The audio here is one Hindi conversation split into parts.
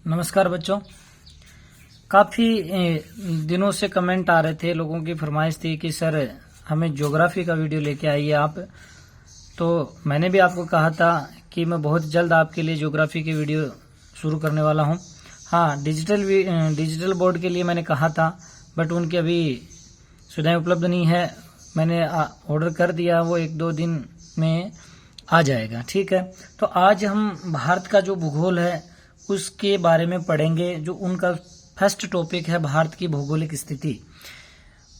नमस्कार बच्चों। काफ़ी दिनों से कमेंट आ रहे थे, लोगों की फरमाइश थी कि सर हमें ज्योग्राफी का वीडियो लेके आइए आप। तो मैंने भी आपको कहा था कि मैं बहुत जल्द आपके लिए ज्योग्राफी की वीडियो शुरू करने वाला हूं। हाँ, डिजिटल बोर्ड के लिए मैंने कहा था, बट उनकी अभी सुविधाएं उपलब्ध नहीं है। मैंने ऑर्डर कर दिया, वो 1-2 दिन में आ जाएगा। ठीक है, तो आज हम भारत का जो भूगोल है उसके बारे में पढ़ेंगे। जो उनका फर्स्ट टॉपिक है भारत की भौगोलिक स्थिति,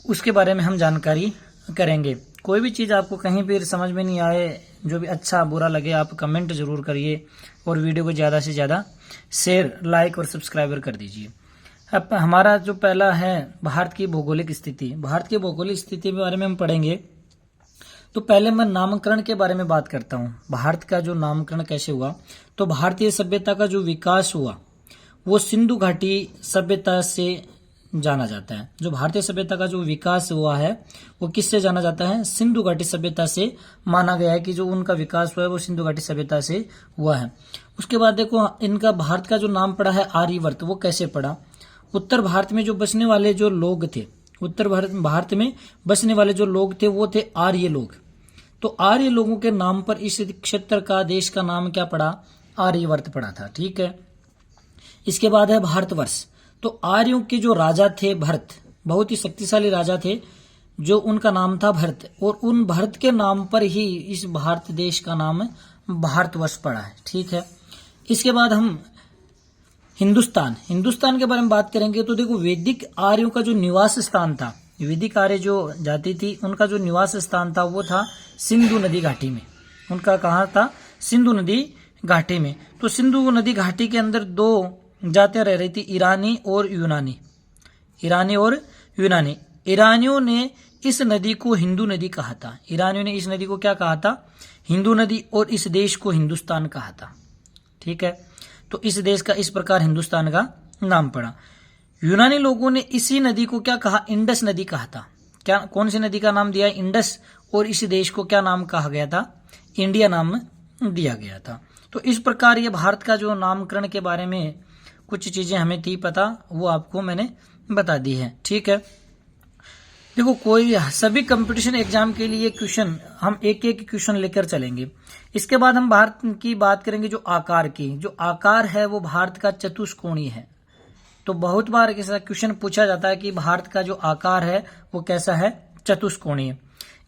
उसके बारे में हम जानकारी करेंगे। कोई भी चीज़ आपको कहीं भी समझ में नहीं आए, जो भी अच्छा बुरा लगे, आप कमेंट जरूर करिए और वीडियो को ज़्यादा से ज़्यादा शेयर, लाइक और सब्सक्राइबर कर दीजिए। अब हमारा जो पहला है भारत की भौगोलिक स्थिति। भारत की भौगोलिक स्थिति के बारे में हम पढ़ेंगे। तो पहले मैं नामकरण के बारे में बात करता हूँ। भारत का जो नामकरण कैसे हुआ, तो भारतीय सभ्यता का जो विकास हुआ वो सिंधु घाटी सभ्यता से जाना जाता है। जो भारतीय सभ्यता का जो विकास हुआ है वो किससे जाना जाता है? सिंधु घाटी सभ्यता से माना गया है कि जो उनका विकास हुआ है वो सिंधु घाटी सभ्यता से हुआ है। उसके बाद देखो, इनका भारत का जो नाम पड़ा है आर्यवर्त, वो कैसे पड़ा? उत्तर भारत में जो बसने वाले जो लोग थे, उत्तर भारत में बसने वाले जो लोग थे वो थे आर्य लोग। तो आर्य लोगों के नाम पर इस क्षेत्र का, देश का नाम क्या पड़ा? आर्यवर्त पड़ा था। ठीक है, इसके बाद है भारतवर्ष। तो आर्यों के जो राजा थे भरत, बहुत ही शक्तिशाली राजा थे, जो उनका नाम था भरत, और उन भरत के नाम पर ही इस भारत देश का नाम भारतवर्ष पड़ा है। ठीक है, इसके बाद हम हिंदुस्तान के बारे में बात करेंगे। तो देखो, वैदिक आर्यों का जो निवास स्थान था, वैदिक आर्य जो जाति थी, उनका जो निवास स्थान था वो था सिंधु नदी घाटी में। उनका कहाँ था? सिंधु नदी घाटी में। तो सिंधु नदी घाटी के अंदर दो जातियां रह रही थी, ईरानी और यूनानी। ईरानी और यूनानी। ईरानियों ने इस नदी को हिंदू नदी कहा था। ईरानियों ने इस नदी को क्या कहा था? हिंदू नदी। और इस देश को हिंदुस्तान कहा था। ठीक है, तो इस देश का इस प्रकार हिंदुस्तान का नाम पड़ा। यूनानी लोगों ने इसी नदी को क्या कहा? इंडस नदी कहा था। क्या, कौन सी नदी का नाम दिया? इंडस। और इस देश को क्या नाम कहा गया था? इंडिया नाम दिया गया था। तो इस प्रकार ये भारत का जो नामकरण के बारे में कुछ चीजें हमें थी पता, वो आपको मैंने बता दी है। ठीक है, देखो, कोई सभी कंपटीशन एग्जाम के लिए क्वेश्चन हम एक एक क्वेश्चन लेकर चलेंगे। इसके बाद हम भारत की बात करेंगे। जो आकार की, जो आकार है वो भारत का चतुष्कोणीय है। तो बहुत बार ऐसा क्वेश्चन पूछा जाता है कि भारत का जो आकार है वो कैसा है? चतुष्कोणीय।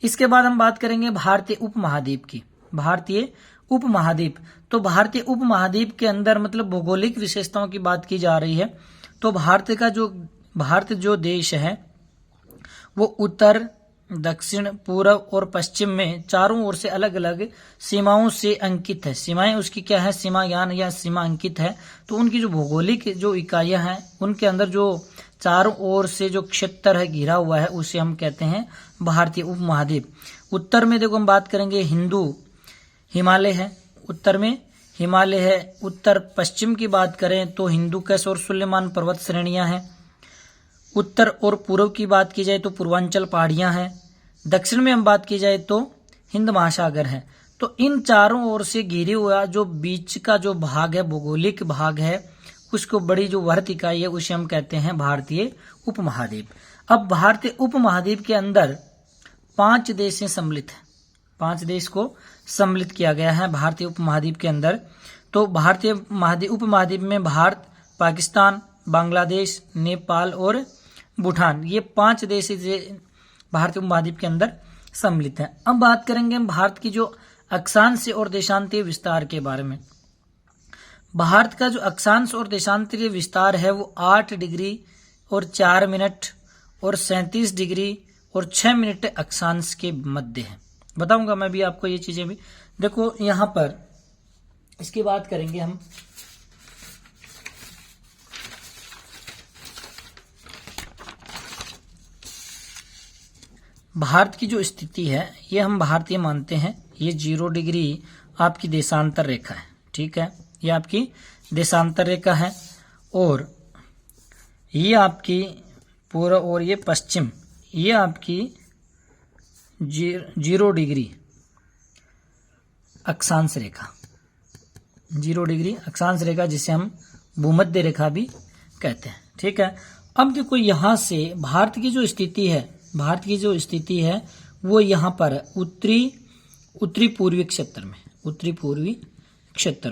इसके बाद हम बात करेंगे भारतीय उपमहाद्वीप की। भारतीय उपमहाद्वीप, तो भारतीय उपमहाद्वीप के अंदर मतलब भौगोलिक विशेषताओं की बात की जा रही है। तो भारत जो देश है वो उत्तर, दक्षिण, पूर्व और पश्चिम में चारों ओर से अलग अलग सीमाओं से अंकित है। सीमाएं उसकी क्या है? सीमायान या सीमा अंकित है। तो उनकी जो भौगोलिक जो इकाइयां हैं उनके अंदर जो चारों ओर से जो क्षेत्र है घिरा हुआ है उसे हम कहते हैं भारतीय उपमहाद्वीप। उत्तर में देखो हम बात करेंगे हिमालय है, उत्तर में हिमालय है। उत्तर पश्चिम की बात करें तो हिंदुकुश और सुलेमान पर्वत श्रेणियां हैं। उत्तर और पूर्व की बात की जाए तो पूर्वांचल पहाड़ियां हैं। दक्षिण में हम बात की जाए तो हिंद महासागर है। तो इन चारों ओर से घिरे हुआ जो बीच का जो भाग है, भौगोलिक भाग है, उसको बड़ी जो वृहत इकाई है उसे हम कहते हैं भारतीय उपमहाद्वीप। अब भारतीय उपमहाद्वीप के अंदर 5 देश सम्मिलित है। 5 देश को सम्मिलित किया गया है भारतीय उपमहाद्वीप के अंदर। तो भारतीय उपमहाद्वीप में भारत, पाकिस्तान, बांग्लादेश, नेपाल और भूटान, ये 5 देश भारतीय उपमहाद्वीप के अंदर सम्मिलित हैं। अब बात करेंगे हम भारत की जो अक्षांश और देशांतरीय विस्तार के बारे में। भारत का जो अक्षांश और देशांतरीय विस्तार है वो 8 डिग्री और 4 मिनट और 37 डिग्री और 6 मिनट अक्षांश के मध्य है। बताऊंगा मैं भी आपको ये चीजें भी। देखो यहां पर इसकी बात करेंगे हम। भारत की जो स्थिति है ये हम भारतीय मानते हैं। ये 0 डिग्री आपकी देशांतर रेखा है। ठीक है, ये आपकी देशांतर रेखा है। और ये आपकी पूर्व और ये पश्चिम, ये आपकी 0 डिग्री अक्षांश रेखा, 0 डिग्री अक्षांश रेखा जिसे हम भूमध्य रेखा भी कहते हैं। ठीक है, अब देखो यहां से भारत की जो स्थिति है वो यहां पर उत्तरी पूर्वी क्षेत्र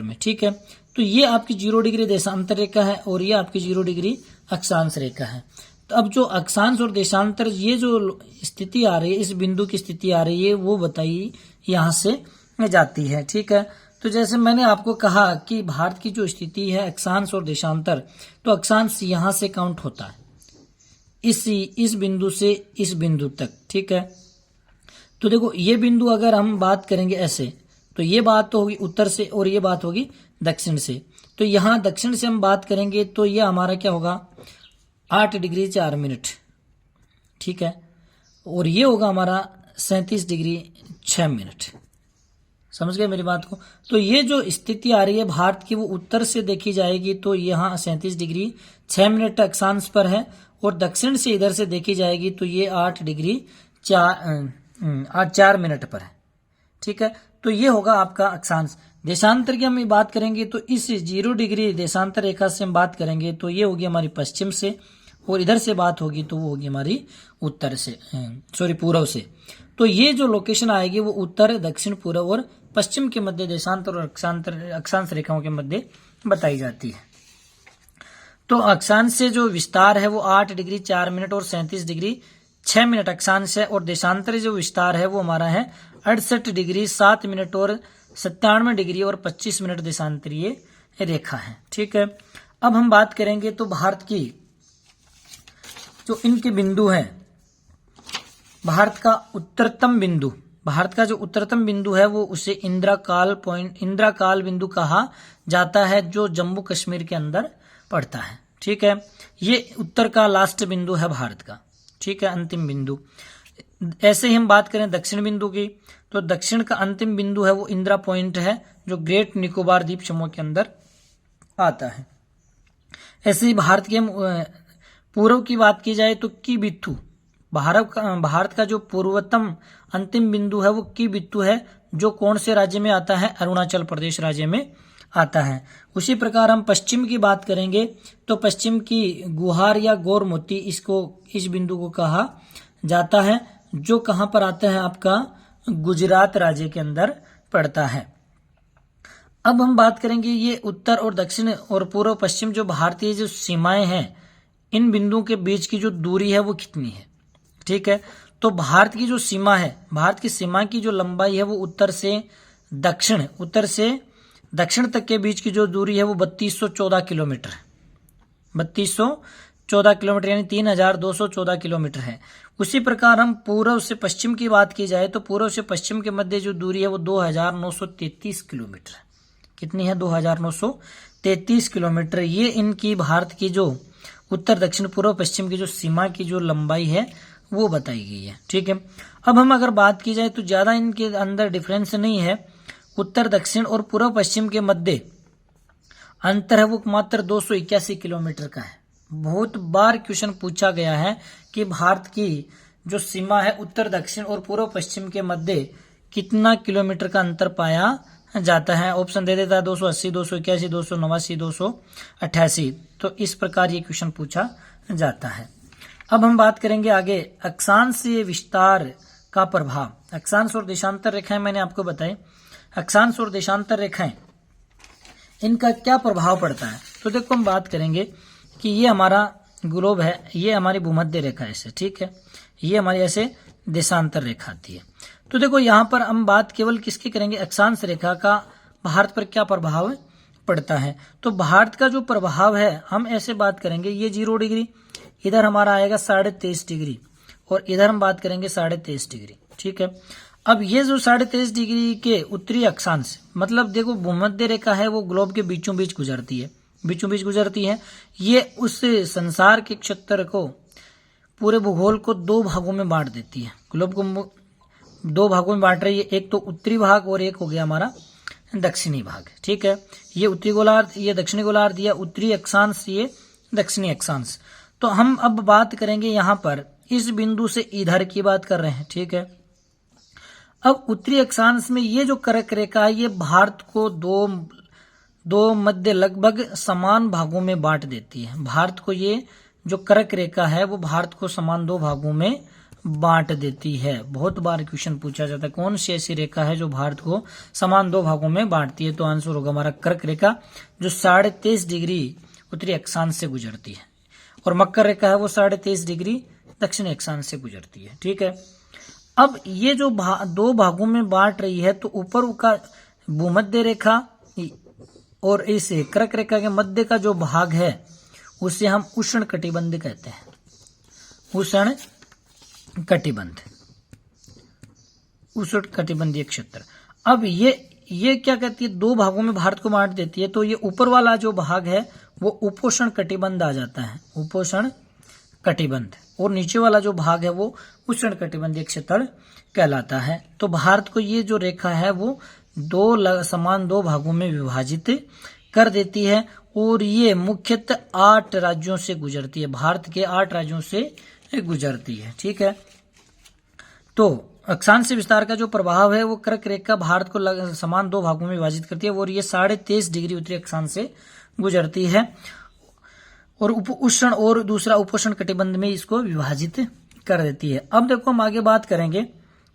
में। ठीक है, तो ये आपकी 0 डिग्री देशांतर रेखा है और ये आपकी 0 डिग्री अक्षांश रेखा है। तो अब जो अक्षांश और देशांतर ये जो स्थिति आ रही है, इस बिंदु की स्थिति आ रही है, वो बताइए यहां से जाती है। ठीक है, तो जैसे मैंने आपको कहा कि भारत की जो स्थिति है अक्षांश और देशांतर, तो अक्षांश यहां से काउंट होता है इस बिंदु से इस बिंदु तक। ठीक है, तो देखो ये बिंदु अगर हम बात करेंगे ऐसे, तो ये बात तो होगी उत्तर से और ये बात होगी दक्षिण से। तो यहां दक्षिण से हम बात करेंगे तो ये हमारा क्या होगा 8 डिग्री 4 मिनट। ठीक है, और ये होगा हमारा 37 डिग्री 6 मिनट। समझ गए मेरी बात को? तो ये जो स्थिति आ रही है भारत की वो उत्तर से देखी जाएगी तो यहाँ 37 डिग्री 6 मिनट अक्षांश पर है, और दक्षिण से इधर से देखी जाएगी तो ये 8 डिग्री 4 मिनट पर है। ठीक है, तो ये होगा आपका अक्षांश। देशांतर की हम बात करेंगे तो इस 0 डिग्री देशांतर रेखा से हम बात करेंगे तो ये होगी हमारी पश्चिम से, और इधर से बात होगी तो वो होगी हमारी पूर्व से। तो ये जो लोकेशन आएगी वो उत्तर, दक्षिण, पूर्व और पश्चिम के मध्य देशांतर और अक्षांश रेखाओं के मध्य बताई जाती है। तो अक्षांश से जो विस्तार है वो 8 डिग्री 4 मिनट और 37 डिग्री 6 मिनट अक्षांश है, और देशांतर जो विस्तार है वो हमारा है 68 डिग्री 7 मिनट और 97 डिग्री और 25 मिनट देशांतरीय रेखा है। ठीक है, अब हम बात करेंगे तो भारत की जो इनके बिंदु हैं, भारत का जो उत्तरतम बिंदु है वो उसे इंदिरा बिंदु कहा जाता है, जो जम्मू कश्मीर के अंदर पड़ता है। ठीक है, ये उत्तर का लास्ट बिंदु है भारत का। ठीक है, अंतिम बिंदु। ऐसे ही हम बात करें दक्षिण बिंदु की, तो दक्षिण का अंतिम बिंदु है वो इंदिरा पॉइंट है, जो ग्रेट निकोबार द्वीप समूह के अंदर आता है। ऐसे ही भारत के पूर्व की बात की जाए तो किबिथु, भारत का जो पूर्वतम अंतिम बिंदु है वो किबिथु है, जो कौन से राज्य में आता है, अरुणाचल प्रदेश राज्य में आता है। उसी प्रकार हम पश्चिम की बात करेंगे तो पश्चिम की गुहार या गोरमोती इस बिंदु को कहा जाता है, जो कहां पर आता है, आपका गुजरात राज्य के अंदर पड़ता है। अब हम बात करेंगे ये उत्तर और दक्षिण और पूर्व पश्चिम जो भारतीय जो सीमाएं हैं, इन बिंदुओं के बीच की जो दूरी है वो कितनी है। ठीक है, तो भारत की जो सीमा है, भारत की सीमा की जो लंबाई है वो उत्तर से दक्षिण तक के बीच की जो दूरी है वो 3214 किलोमीटर है। 3214 किलोमीटर यानी 3214 किलोमीटर है। उसी प्रकार हम पूर्व से पश्चिम की बात की जाए तो पूर्व से पश्चिम के मध्य जो दूरी है वो 2933 किलोमीटर है। कितनी है? 2933 किलोमीटर। ये इनकी भारत की जो उत्तर दक्षिण पूर्व पश्चिम की जो सीमा की जो लंबाई है वो बताई गई है। ठीक है, अब हम अगर बात की जाए तो ज्यादा इनके अंदर डिफरेंस नहीं है। उत्तर दक्षिण और पूर्व पश्चिम के मध्य अंतर है वो मात्र 281 किलोमीटर का है। बहुत बार क्वेश्चन पूछा गया है कि भारत की जो सीमा है उत्तर दक्षिण और पूर्व पश्चिम के मध्य कितना किलोमीटर का अंतर पाया जाता है। ऑप्शन दे देता है 280, 281, 289, 288। तो इस प्रकार ये क्वेश्चन पूछा जाता है। अब हम बात करेंगे आगे अक्षांशीय विस्तार का प्रभाव। अक्षांश और देशांतर रेखाएं मैंने आपको बताई। अक्षांश और देशांतर रेखाएं इनका क्या प्रभाव पड़ता है, तो देखो हम बात करेंगे कि ये हमारा ग्लोब है, ये हमारी भूमध्य रेखा ऐसे, ठीक है, ये हमारी ऐसे देशांतर रेखा आती है। तो देखो यहाँ पर हम बात केवल किसकी करेंगे, अक्षांश रेखा का भारत पर क्या प्रभाव पड़ता है। तो भारत का जो प्रभाव है हम ऐसे बात करेंगे, ये 0 डिग्री, इधर हमारा आएगा 23.5 डिग्री और इधर हम बात करेंगे 23.5 डिग्री। ठीक है, अब ये जो 23.5 डिग्री के उत्तरी अक्षांश, मतलब देखो भूमध्य रेखा है वो ग्लोब के बीचों बीच गुजरती है, ये उस संसार के क्षेत्र को, पूरे भूगोल को 2 भागों में बांट देती है। ग्लोब को 2 भागों में बांट रही है, एक तो उत्तरी भाग और एक हो गया हमारा दक्षिणी भाग। ठीक है, ये उत्तरी गोलार्ध, ये दक्षिणी गोलार्ध, या उत्तरी अक्षांश, ये दक्षिणी अक्षांश। तो हम अब बात करेंगे यहाँ पर इस बिंदु से इधर की बात कर रहे हैं। ठीक है, अब उत्तरी अक्षांश में ये जो कर्क रेखा है ये भारत को दो मध्य लगभग समान भागों में बांट देती है। भारत को ये जो कर्क रेखा है वो भारत को समान दो भागों में बांट देती है। बहुत बार क्वेश्चन पूछा जाता है कौन सी ऐसी रेखा है जो भारत को समान दो भागों में बांटती है, तो आंसर होगा हमारा कर्क रेखा जो 23.5 डिग्री उत्तरी अक्षांश से गुजरती है, और मकर रेखा है वो 23.5 डिग्री दक्षिणी अक्षांश से गुजरती है। ठीक है, अब ये जो दो भागों में बांट रही है, तो ऊपर का भूमध्य रेखा और इस कर्क रेखा के मध्य का जो भाग है उसे हम उष्ण कटिबंध कहते हैं। उष्ण कटिबंधीय क्षेत्र। अब ये क्या कहती है, दो भागों में भारत को बांट देती है, तो ये ऊपर वाला जो भाग है वो उपोष्ण कटिबंध आ जाता है, उपोष्ण कटिबंध, और नीचे वाला जो भाग है वो उष्ण कटिबंधीय क्षेत्र कहलाता है। तो भारत को ये जो रेखा है वो समान दो भागों में विभाजित कर देती है, और ये मुख्यतः 8 राज्यों से गुजरती है, भारत के 8 राज्यों से गुजरती है। ठीक है, तो अक्षांश विस्तार का जो प्रभाव है वो कर्क रेखा भारत को समान दो भागों में विभाजित करती है, और ये 23.5 डिग्री उत्तरी अक्षांश से गुजरती है, और उष्ण और दूसरा उपोष्ण कटिबंध में इसको विभाजित कर देती है। अब देखो हम आगे बात करेंगे,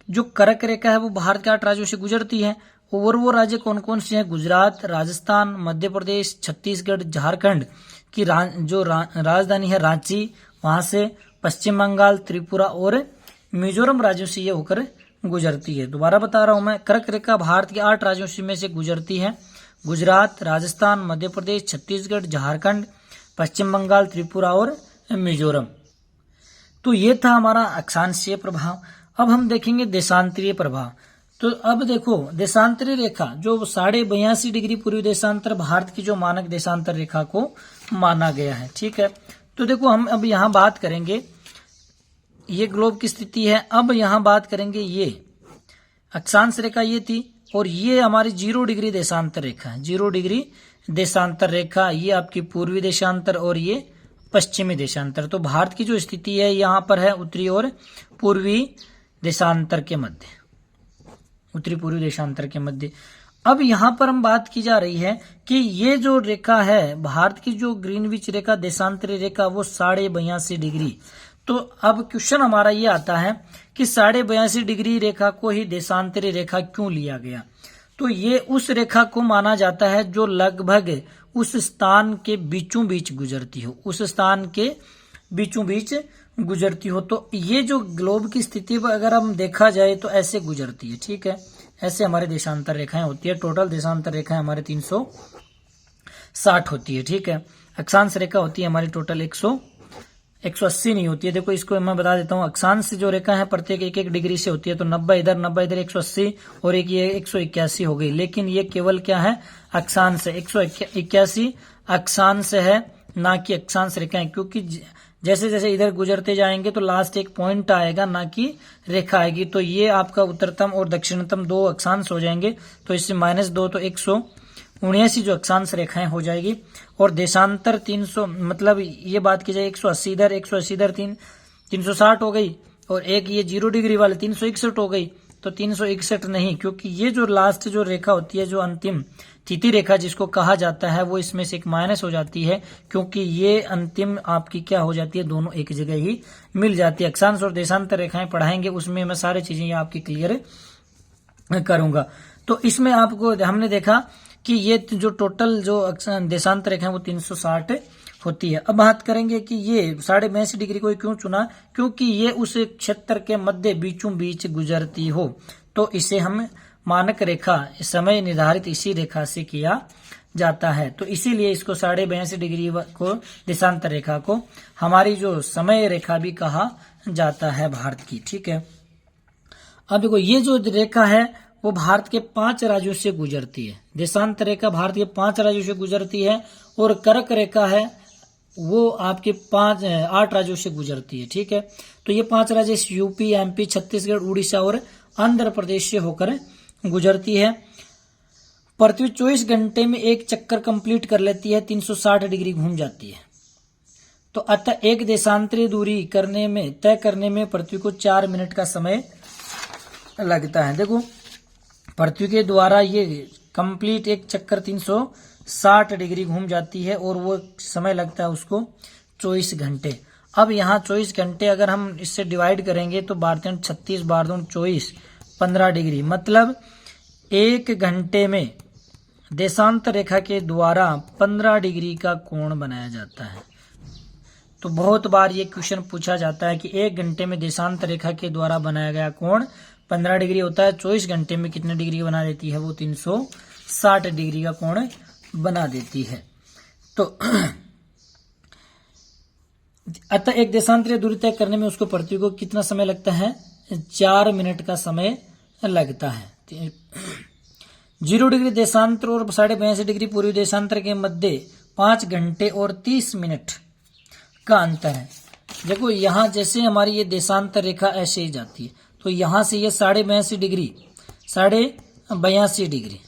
जो कर्क रेखा है वो भारत के 8 राज्यों से गुजरती है, और वो राज्य कौन कौन से हैं, गुजरात, राजस्थान, मध्य प्रदेश, छत्तीसगढ़, झारखंड की जो राजधानी है रांची, वहां से पश्चिम बंगाल, त्रिपुरा और मिजोरम राज्यों से ये होकर गुजरती है। दोबारा बता रहा हूं मैं, कर्क रेखा भारत के 8 राज्यों में से गुजरती है, गुजरात, राजस्थान, मध्य प्रदेश, छत्तीसगढ़, झारखंड, पश्चिम बंगाल, त्रिपुरा और मिजोरम। तो ये था हमारा अक्षांशीय प्रभाव। अब हम देखेंगे देशांतरीय प्रभाव। तो अब देखो, देशांतरीय रेखा जो 82.5 डिग्री पूर्वी देशांतर भारत की जो मानक देशांतर रेखा को माना गया है। ठीक है, तो देखो हम अब यहाँ बात करेंगे, ये ग्लोब की स्थिति है। अब यहाँ बात करेंगे, ये अक्षांश रेखा ये थी, और ये हमारी 0 डिग्री देशांतर रेखा है, 0 डिग्री देशांतर रेखा, ये आपकी पूर्वी देशांतर और ये पश्चिमी देशांतर। तो भारत की जो स्थिति है यहाँ पर है उत्तरी और पूर्वी देशांतर के मध्य, उत्तरी पूर्वी देशांतर के मध्य। अब यहाँ पर हम बात की जा रही है कि ये जो रेखा है भारत की, जो ग्रीनविच रेखा देशांतरीय रेखा, वो 82.5 डिग्री। तो अब क्वेश्चन हमारा ये आता है कि 82.5 डिग्री रेखा को ही देशांतरीय रेखा क्यों लिया गया। तो ये उस रेखा को माना जाता है जो लगभग उस स्थान के बीचों बीच गुजरती हो, उस स्थान के बीचों बीच गुजरती हो। तो ये जो ग्लोब की स्थिति पर अगर हम देखा जाए तो ऐसे गुजरती है। ठीक है, ऐसे हमारे देशांतर रेखाएं होती है। टोटल देशांतर रेखाएं हमारे 360 होती है। ठीक है, अक्षांश रेखा होती है हमारी टोटल 180 नहीं होती है। देखो इसको मैं बता देता हूँ, अक्षांश जो रेखा है प्रत्येक 1-1 डिग्री से होती है, तो 90 इधर 180 और एक ये 181 हो गई। लेकिन ये केवल क्या है, अक्षांश है, 181 अक्षांश है, ना कि अक्षांश रेखा है, क्योंकि जैसे जैसे इधर गुजरते जाएंगे तो लास्ट एक पॉइंट आएगा, ना कि रेखा आएगी। तो ये आपका उत्तरतम और दक्षिणतम 2 अक्षांश हो जाएंगे, तो इससे -2 तो 179 जो अक्षांश रेखाएं हो जाएगी। और देशांतर 300, मतलब ये बात की जाए 180 इधर 360 हो गई, और एक ये 0 डिग्री वाले 361 हो गई। तो 361 नहीं, क्योंकि ये जो लास्ट जो रेखा होती है, जो अंतिम तिथि रेखा जिसको कहा जाता है, वो इसमें से एक माइनस हो जाती है, क्योंकि ये अंतिम आपकी क्या हो जाती है, दोनों एक जगह ही मिल जाती है। अक्षांश और देशांतर रेखाएं पढ़ाएंगे, उसमें मैं सारी चीजें आपकी क्लियर करूंगा। तो इसमें आपको हमने देखा कि ये जो टोटल जो देशांतर रेखा है वो 360 होती है। अब बात करेंगे कि ये 82.5 डिग्री को क्यों चुना, क्योंकि ये उस क्षेत्र के मध्य बीचों बीच गुजरती हो, तो इसे हम मानक रेखा, समय निर्धारित इसी रेखा से किया जाता है। तो इसीलिए इसको 82.5 डिग्री को, देशांतर रेखा को हमारी जो समय रेखा भी कहा जाता है भारत की। ठीक है, अब देखो ये जो रेखा है वो भारत के 5 राज्यों से गुजरती है। देशांतर रेखा भारत के 5 राज्यों से गुजरती है, और कर्क रेखा है वो आपके 8 राज्यों से गुजरती है। ठीक है, तो ये 5 राज्य यूपी, एमपी, छत्तीसगढ़, उड़ीसा और आंध्र प्रदेश से होकर गुजरती है। पृथ्वी 24 घंटे में एक चक्कर कंप्लीट कर लेती है, 360 डिग्री घूम जाती है। तो अतः एक देशांतरीय दूरी तय करने में पृथ्वी को 4 मिनट का समय लगता है। देखो पृथ्वी के द्वारा ये कंप्लीट एक चक्कर 60 डिग्री घूम जाती है और वो समय लगता है उसको 24 घंटे। अब यहाँ 24 घंटे अगर हम इससे डिवाइड करेंगे तो 36 बार 24 15 डिग्री, मतलब 1 घंटे में देशांतर रेखा के द्वारा 15 डिग्री का कोण बनाया जाता है। तो बहुत बार ये क्वेश्चन पूछा जाता है कि 1 घंटे में देशांतर रेखा के द्वारा बनाया गया कोण 15 डिग्री होता है, 24 घंटे में कितने डिग्री बना देती है? वो 360 डिग्री का कोण बना देती है। तो अतः एक देशांतरीय दूरी तय करने में उसको पृथ्वी को कितना समय लगता है? 4 मिनट का समय लगता है। 0 डिग्री देशांतर और 82.5 डिग्री पूर्वी देशांतर के मध्य 5 घंटे और 30 मिनट का अंतर है। देखो यहाँ जैसे हमारी ये देशांतर रेखा ऐसे ही जाती है, तो यहाँ से ये 82.5 डिग्री 82.5 डिग्री,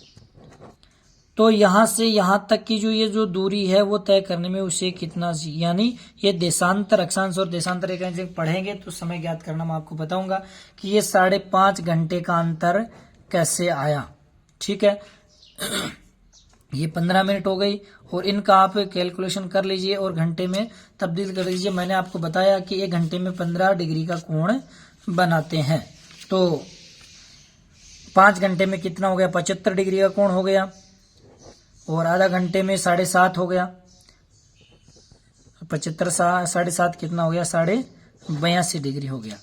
तो यहाँ से यहाँ तक की जो ये जो दूरी है वो तय करने में उसे कितना, यानी ये देशांतर अक्षांश और देशांतर रेखा जब पढ़ेंगे तो समय ज्ञात करना मैं आपको बताऊंगा कि ये 5.5 घंटे का अंतर कैसे आया। ठीक है, ये 15 मिनट हो गई और इनका आप कैलकुलेशन कर लीजिए और घंटे में तब्दील कर लीजिए। मैंने आपको बताया कि 1 घंटे में 15 डिग्री का कोण बनाते हैं, तो 5 घंटे में कितना हो गया? 75 डिग्री का कोण हो गया, और आधा घंटे में 7.5 हो गया, 75 7.5 कितना हो गया? 82.5 डिग्री हो गया।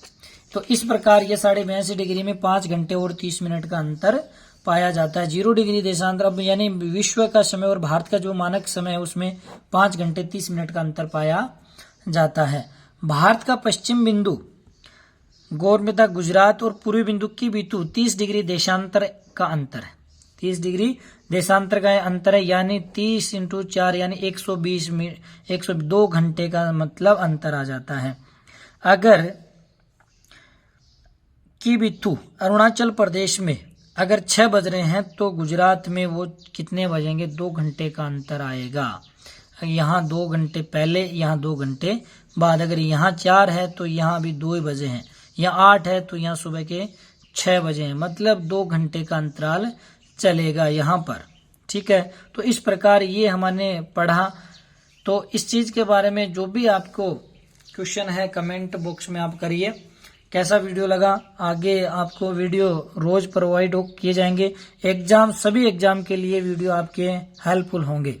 तो इस प्रकार ये 82.5 डिग्री में 5 घंटे और 30 मिनट का अंतर पाया जाता है। 0 डिग्री देशांतर, अब यानी विश्व का समय और भारत का जो मानक समय है उसमें 5 घंटे 30 मिनट का अंतर पाया जाता है। भारत का पश्चिम बिंदु गोरमिता गुजरात और पूर्वी बिंदु की बिंदु 30 डिग्री देशांतर का अंतर है। 30 डिग्री देशांतर का अंतर है, यानी 30 × 4 यानी 102 घंटे का मतलब अंतर आ जाता है। अगर की बिंदु अरुणाचल प्रदेश में अगर 6 बज रहे हैं तो गुजरात में वो कितने बजेंगे? 2 घंटे का अंतर आएगा। यहाँ 2 घंटे पहले, यहाँ 2 घंटे बाद। अगर यहाँ 4 है तो यहाँ अभी 2 बजे हैं, यहाँ 8 है तो यहाँ सुबह के 6 बजे हैं, मतलब 2 घंटे का अंतराल चलेगा यहाँ पर। ठीक है, तो इस प्रकार ये हमने पढ़ा। तो इस चीज के बारे में जो भी आपको क्वेश्चन है कमेंट बॉक्स में आप करिए। कैसा वीडियो लगा? आगे आपको वीडियो रोज प्रोवाइड किए जाएंगे। सभी एग्जाम के लिए वीडियो आपके हेल्पफुल होंगे।